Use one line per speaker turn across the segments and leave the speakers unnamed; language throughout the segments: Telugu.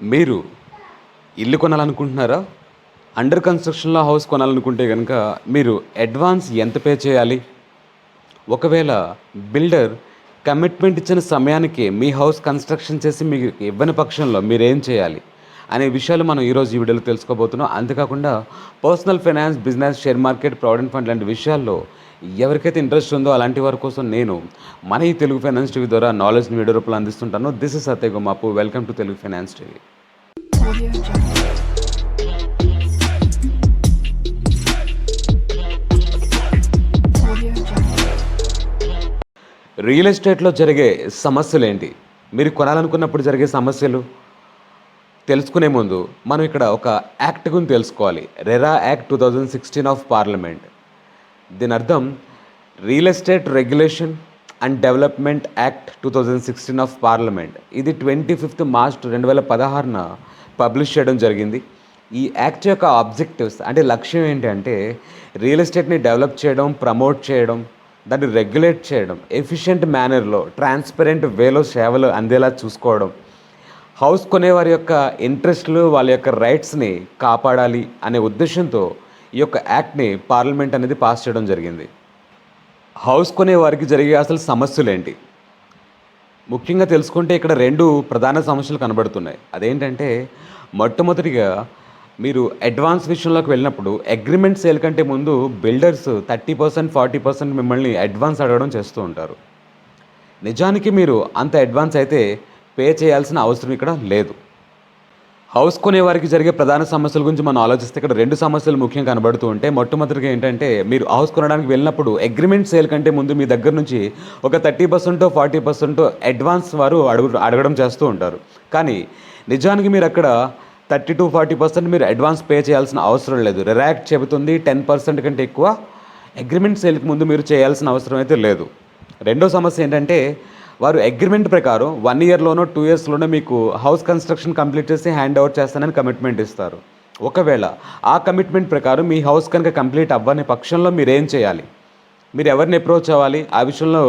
మీరు ఇల్లు కొనాలనుకుంటున్నారా? అండర్ కన్‌స్ట్రక్షన్‌లో హౌస్ కొనాలనుకుంటే గనక మీరు అడ్వాన్స్ ఎంత పే చేయాలి? ఒకవేళ బిల్డర్ కమిట్మెంట్ ఇచ్చిన సమయానికి మీ హౌస్ కన్‌స్ట్రక్షన్ చేసి మీకు ఇవ్వని పక్షంలో మీరేం చేయాలి? అనే విషయాలు మనం ఈరోజు ఈ వీడియోలో తెలుసుకోబోతున్నాం. అంతేకాకుండా personal finance, business, share market, provident fund లాంటి విషయాల్లో ఎవరికైతే ఇంట్రెస్ట్ ఉందో అలాంటి వారి కోసం నేను మన ఈ తెలుగు ఫైనాన్స్ టీవీ ద్వారా నాలెడ్జ్‌ని వీడియో రూపంలో అందిస్తుంటాను. This is Satya Gummapu. Welcome to Telugu finance TV.
Audio Jungle. Audio Jungle.
Real ఎస్టేట్‌లో జరిగే సమస్యలేంటి? మీరు కొనాలనుకున్నప్పుడు జరిగే సమస్యలు తెలుసుకునే ముందు మనం ఇక్కడ ఒక యాక్ట్ గురించి తెలుసుకోవాలి. RERA act 2016 of parliament. దీని అర్థం real estate regulation and development act 2016 of parliament. ఇది 25th మార్చ్ 2016న పబ్లిష్ చేయడం జరిగింది. ఈ యాక్ట్ యొక్క ఆబ్జెక్టివ్స్ అంటే లక్ష్యం ఏంటి అంటే రియల్ ఎస్టేట్ని డెవలప్ చేయడం, ప్రమోట్ చేయడం, దాన్ని రెగ్యులేట్ చేయడం, ఎఫిషియెంట్ మేనర్లో ట్రాన్స్పరెంట్ వేలో సేవలు అందేలా చూసుకోవడం, హౌస్ కొనేవారి యొక్క ఇంట్రెస్ట్లు, వాళ్ళ యొక్క రైట్స్ని కాపాడాలి అనే ఉద్దేశంతో ఈ యొక్క యాక్ట్ని పార్లమెంట్ అనేది పాస్ చేయడం జరిగింది. హౌస్ కొనే వారికి జరిగే అసలు సమస్యలేంటి? ముఖ్యంగా తెలుసుకుంటే ఇక్కడ రెండు ప్రధాన సమస్యలు కనబడుతున్నాయి. అదేంటంటే మొట్టమొదటిగా మీరు అడ్వాన్స్ విషయంలోకి వెళ్ళినప్పుడు అగ్రిమెంట్ సేల్ కంటే ముందు బిల్డర్స్ 30%, 40% మిమ్మల్ని అడ్వాన్స్ అడగడం చేస్తూ ఉంటారు. నిజానికి మీరు అంత అడ్వాన్స్ అయితే పే చేయాల్సిన అవసరం ఇక్కడ లేదు. హౌస్ కొనేవారికి జరిగే ప్రధాన సమస్యల గురించి మనం ఆలోచిస్తే ఇక్కడ రెండు సమస్యలు ముఖ్యంగా కనబడుతూ ఉంటాయి. మొట్టమొదటిగా ఏంటంటే మీరు హౌస్ కొనడానికి వెళ్ళినప్పుడు అగ్రిమెంట్ సేల్ కంటే ముందు మీ దగ్గర నుంచి ఒక 30%, 40% అడ్వాన్స్ వారు అడగడం చేస్తూ ఉంటారు. కానీ నిజానికి మీరు అక్కడ 30-40% మీరు అడ్వాన్స్ పే చేయాల్సిన అవసరం లేదు. రెరా యాక్ట్ చెబుతుంది 10% కంటే ఎక్కువ అగ్రిమెంట్ సేల్కి ముందు మీరు చేయాల్సిన అవసరం అయితే లేదు. రెండో సమస్య ఏంటంటే వారు అగ్రిమెంట్ ప్రకారం 1 ఇయర్లోనో 2 ఇయర్స్లోనో మీకు హౌస్ కన్స్ట్రక్షన్ కంప్లీట్ చేసి హ్యాండ్ ఓవర్ చేస్తానని కమిట్మెంట్ ఇస్తారు. ఒకవేళ ఆ కమిట్మెంట్ ప్రకారం మీ హౌస్ కనుక కంప్లీట్ అవ్వని పక్షంలో మీరు ఏం చేయాలి? మీరు ఎవరిని అప్రోచ్ అవ్వాలి? ఆ విషయంలో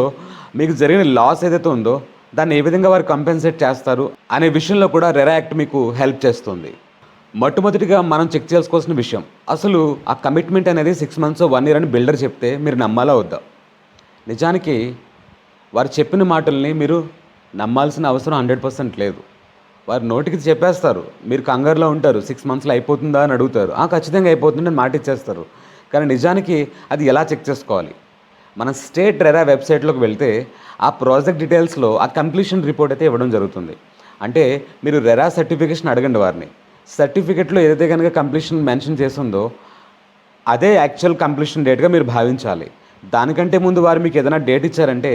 మీకు జరిగిన లాస్ ఏదైతే ఉందో దాన్ని ఏ విధంగా వారు కంపెన్సేట్ చేస్తారు అనే విషయంలో కూడా రెరా యాక్ట్ మీకు హెల్ప్ చేస్తుంది. మొట్టమొదటిగా మనం చెక్ చేసుకోవాల్సిన విషయం, అసలు ఆ కమిట్మెంట్ అనేది 6 months, 1 year అని బిల్డర్ చెప్తే మీరు నమ్మాలా వద్దా? నిజానికి వారు చెప్పిన మాటల్ని మీరు నమ్మాల్సిన అవసరం 100% లేదు. వారు నోటికి చెప్పేస్తారు, మీరు కంగారులో ఉంటారు, 6 monthsలో అయిపోతుందా అని అడుగుతారు. ఖచ్చితంగా అయిపోతుంది అని మాట ఇచ్చేస్తారు. కానీ నిజానికి అది ఎలా చెక్ చేసుకోవాలి? మన స్టేట్ రెరా వెబ్సైట్లోకి వెళ్తే ఆ ప్రాజెక్ట్ డీటెయిల్స్లో ఆ కంప్లీషన్ రిపోర్ట్ అయితే ఇవ్వడం జరుగుతుంది. అంటే మీరు రెరా సర్టిఫికేషన్ అడగండి వారిని. సర్టిఫికేట్లో ఏదైతే కనుక కంప్లీషన్ మెన్షన్ చేసిందో అదే యాక్చువల్ కంప్లీషన్ డేట్గా మీరు భావించాలి. దానికంటే ముందు వారు మీకు ఏదైనా డేట్ ఇచ్చారంటే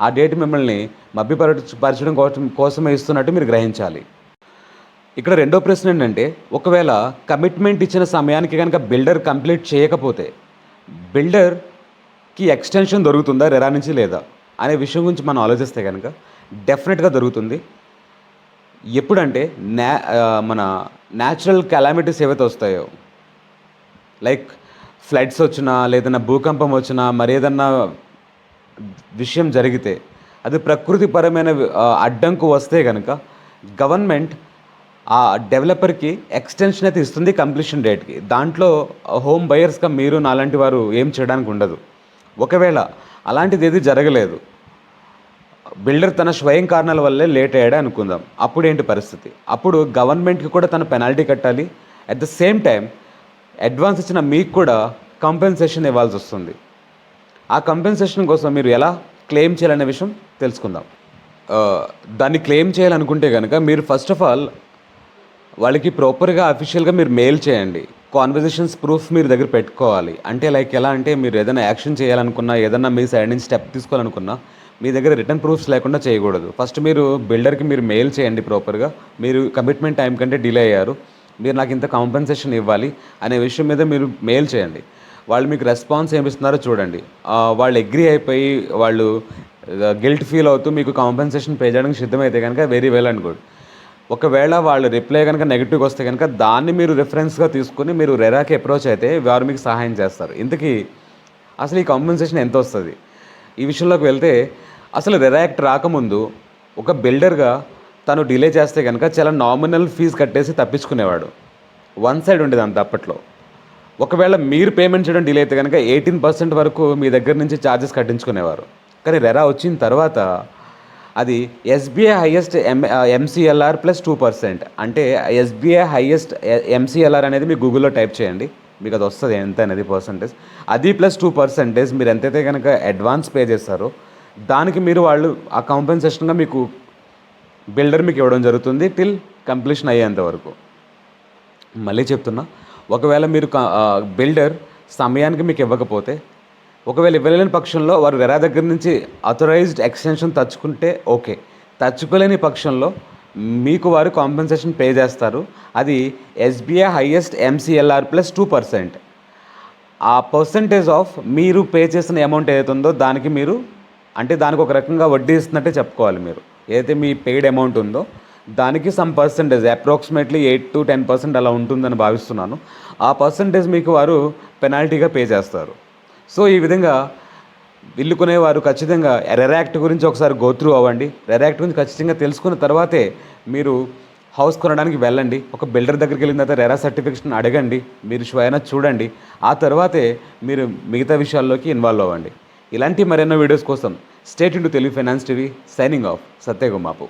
ఆ డేట్ మిమ్మల్ని మభ్యపరచడం కోసమే ఇస్తున్నట్టు మీరు గ్రహించాలి. ఇక్కడ రెండో ప్రశ్న ఏంటంటే ఒకవేళ కమిట్మెంట్ ఇచ్చిన సమయానికి కనుక బిల్డర్ కంప్లీట్ చేయకపోతే బిల్డర్కి ఎక్స్టెన్షన్ దొరుకుతుందా రెరా నుంచి లేదా అనే విషయం గురించి మనం ఆలోచిస్తే కనుక డెఫినెట్గా దొరుకుతుంది. ఎప్పుడంటే మన న్యాచురల్ కెలామిటీస్ ఏవైతే వస్తాయో లైక్ ఫ్లడ్స్ వచ్చినా లేదన్నా భూకంపం వచ్చినా మరి ఏదన్నా విషయం జరిగితే అది ప్రకృతిపరమైన అడ్డంకు వస్తే కనుక గవర్నమెంట్ ఆ డెవలపర్కి ఎక్స్టెన్షన్ అయితే ఇస్తుంది కంప్లీషన్ డేట్కి. దాంట్లో హోమ్ బయర్స్గా మీరు నాలాంటి వారు ఏం చేయడానికి ఉండదు. ఒకవేళ అలాంటిది ఏది జరగలేదు, బిల్డర్ తన స్వయం కారణాల వల్లే లేట్ అయ్యాడే అనుకుందాం, అప్పుడు ఏంటి పరిస్థితి? అప్పుడు గవర్నమెంట్కి కూడా తన పెనాల్టీ కట్టాలి. At the same time advance ఇచ్చిన మీకు కూడా కంపెన్సేషన్ ఇవ్వాల్సి వస్తుంది. ఆ కంపెన్సేషన్ కోసం మీరు ఎలా క్లెయిమ్ చేయాలనే విషయం తెలుసుకుందాం. దాన్ని క్లెయిమ్ చేయాలనుకుంటే కనుక మీరు ఫస్ట్ ఆఫ్ ఆల్ వాళ్ళకి ప్రాపర్గా అఫీషియల్గా మీరు మెయిల్ చేయండి. కాన్వర్జేషన్స్ ప్రూఫ్ మీరు దగ్గర పెట్టుకోవాలి. అంటే లైక్ ఎలా అంటే మీరు ఏదైనా యాక్షన్ చేయాలనుకున్నా, ఏదైనా మీ సైడ్ నుంచి స్టెప్ తీసుకోవాలనుకున్నా మీ దగ్గర రిటర్న్ ప్రూఫ్స్ లేకుండా చేయకూడదు. ఫస్ట్ మీరు బిల్డర్కి మీరు మెయిల్ చేయండి ప్రాపర్గా, మీరు కమిట్మెంట్ టైం కంటే డిలే అయ్యారు, మీరు నాకు ఇంత కాంపెన్సేషన్ ఇవ్వాలి అనే విషయం మీద మీరు మెయిల్ చేయండి. వాళ్ళు మీకు రెస్పాన్స్ ఏమిస్తున్నారో చూడండి. వాళ్ళు అగ్రీ అయిపోయి వాళ్ళు గిల్ట్ ఫీల్ అవుతూ మీకు కాంపెన్సేషన్ పే చేయడానికి సిద్ధమైతే కనుక వెరీ వెల్ అండ్ గుడ్. ఒకవేళ వాళ్ళు రిప్లై కనుక నెగిటివ్గా వస్తే కనుక దాన్ని మీరు రిఫరెన్స్గా తీసుకుని మీరు రెరాకి అప్రోచ్ అయితే వారు మీకు సహాయం చేస్తారు. ఇంతకీ అసలు ఈ కాంపెన్సేషన్ ఎంత వస్తుంది? ఈ విషయంలోకి వెళ్తే అసలు రెరా యాక్ట్ రాకముందు ఒక బిల్డర్గా తను డిలే చేస్తే కనుక చాలా నామినల్ ఫీజు కట్టేసి తప్పించుకునేవాడు. వన్ సైడ్ ఉండేది అంత అప్పట్లో. ఒకవేళ మీరు పేమెంట్ చేయడం డిలే అయితే కనుక 18% వరకు మీ దగ్గర నుంచి ఛార్జెస్ కట్టించుకునేవారు. కానీ రెరా వచ్చిన తర్వాత అది ఎస్బీఐ హైయెస్ట్ ఎంసీఎల్ఆర్ ప్లస్ 2%. అంటే ఎస్బీఐ హైయెస్ట్ ఎంసీఎల్ఆర్ అనేది మీరు గూగుల్లో టైప్ చేయండి, మీకు అది వస్తుంది ఎంత అనేది పర్సంటేజ్. అది ప్లస్ 2% మీరు ఎంతైతే కనుక అడ్వాన్స్ పే చేస్తారో దానికి మీరు వాళ్ళు ఆ కాంపెన్సేషన్గా మీకు బిల్డర్ మీకు ఇవ్వడం జరుగుతుంది టిల్ కంప్లీషన్ అయ్యేంత వరకు. మళ్ళీ చెప్తున్నా, ఒకవేళ మీరు బిల్డర్ సమయానికి మీకు ఇవ్వకపోతే, ఒకవేళ ఇవ్వలేని పక్షంలో వారు రెరా దగ్గర నుంచి అథరైజ్డ్ ఎక్స్టెన్షన్ తెచ్చుకుంటే ఓకే, తెచ్చుకోలేని పక్షంలో మీకు వారు కాంపెన్సేషన్ పే చేస్తారు. అది ఎస్బీఐ హైయెస్ట్ ఎంసీఎల్ఆర్ ప్లస్ 2%. ఆ పర్సంటేజ్ ఆఫ్ మీరు పే చేసిన అమౌంట్ ఏదైతే ఉందో దానికి మీరు, అంటే దానికి ఒక రకంగా వడ్డీ ఇస్తున్నట్టే చెప్పుకోవాలి. మీరు ఏదైతే మీ పెయిడ్ అమౌంట్ ఉందో దానికి సమ్ పర్సంటేజ్ అప్రాక్సిమేట్లీ 8 to 10% అలా ఉంటుందని భావిస్తున్నాను. ఆ పర్సంటేజ్ మీకు వారు పెనాల్టీగా పే చేస్తారు. సో ఈ విధంగా ఇల్లు కొనేవారు ఖచ్చితంగా రెరా యాక్ట్ గురించి ఒకసారి గో త్రూ అవ్వండి. రెరా యాక్ట్ గురించి ఖచ్చితంగా తెలుసుకున్న తర్వాతే మీరు హౌస్ కొనడానికి వెళ్ళండి. ఒక బిల్డర్ దగ్గరికి వెళ్ళిన తర్వాత రెరా సర్టిఫికేషన్ అడగండి, మీరు స్వయానా చూడండి. ఆ తర్వాతే మీరు మిగతా విషయాల్లోకి ఇన్వాల్వ్ అవ్వండి. ఇలాంటి మరెన్నో వీడియోస్ కోసం stay tuned to Telugu finance TV. Signing off, Satya Gummapu.